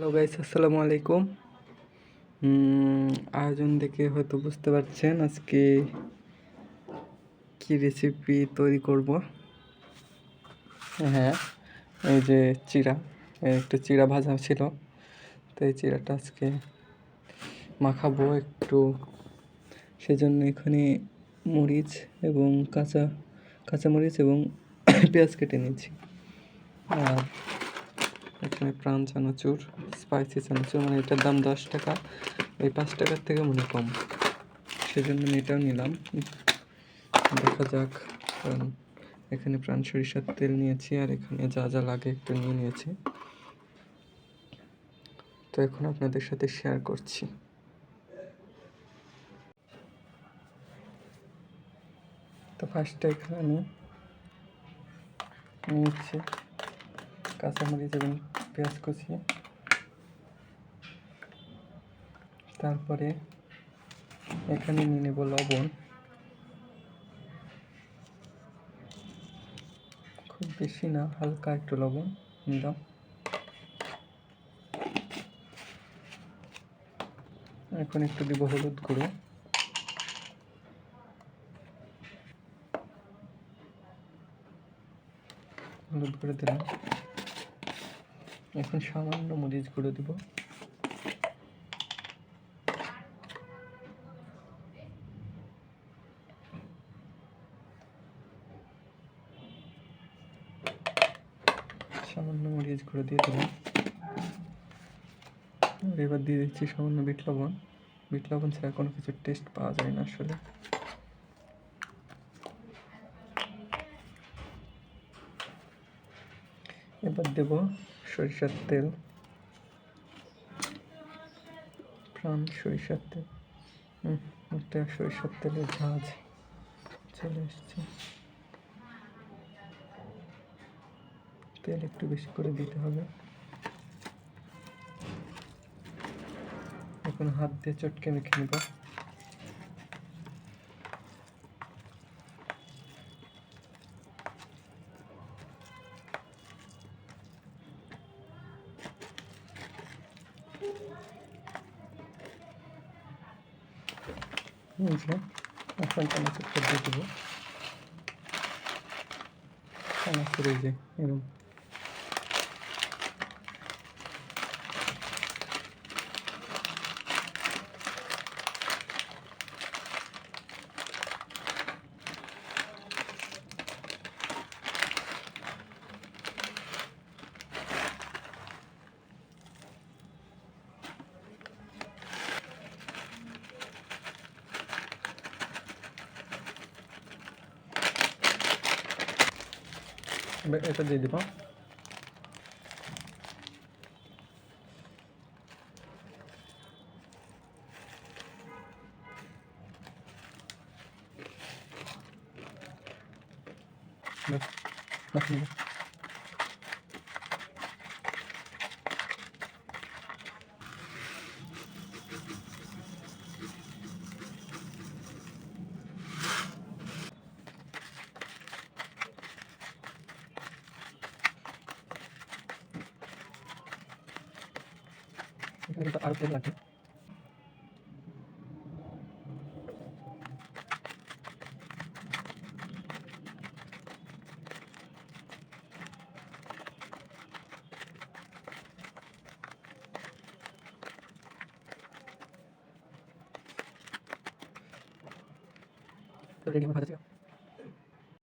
Hello guys, আসসালামু আলাইকুম। আয়োজন দেখে হয়তো বুঝতে পারছেন আজকে কি রেসিপি তৈরি করব। হ্যাঁ, এই যে চিড়া, একটু চিড়া ভাজা ছিল, তো এই চিড়াটা আজকে মাখাবো একটু। সেজন্য এখানে মরিচ এবং কাঁচামরিচ এবং পেঁয়াজ কেটে নিয়েছি। আর এখানে প্রাণ চানাচুর, স্পাইসি চানাচুর, মানে এটার দাম 10 টাকা, এই 5 টাকার থেকে মনে কম, সেজন্য আমি এটাও নিলাম। দেখা যাক, কারণ এখানে প্রাণ সরিষার তেল নিয়েছি আর এখানে যা যা লাগে একটু নিয়ে নিয়েছি, তো এখন আপনাদের সাথে শেয়ার করছি। তো ফার্স্টে এখানে আমি নিচ্ছি কাঁচামরিচ এবং পেঁয়াজ কুচি, তারপরে এখানে নিয়ে নেব লবণ, খুব বেশি না, হালকা একটু লবণ নিলাম। এখন একটু দিব হলুদ গুঁড়ো, দিলাম। এখন সামান্য মরিচ গুঁড়ো দিব, সামান্য মরিচ গুঁড়ো দিয়ে দিলাম। এবার দিয়ে দিচ্ছি সামান্য বিট লবণ। বিট লবণ ছাড়া কোনো কিছুর টেস্ট পাওয়া যায় না আসলে। এবার দেব সরিষার তেল, প্রাণ সরিষার তেল। একটা সরিষার তেলের ঝাঁজ চলে এসছে। তেল একটু বেশি করে দিতে হবে। এখন হাত দিয়ে চটকে মেখে নেব। এখন চানাচুরটা দিয়ে দেবো। চানাচুর এই যে এরকম এটা দিয়ে দেবো। আরো তেল লাগবে। তো রেডি, ভাজা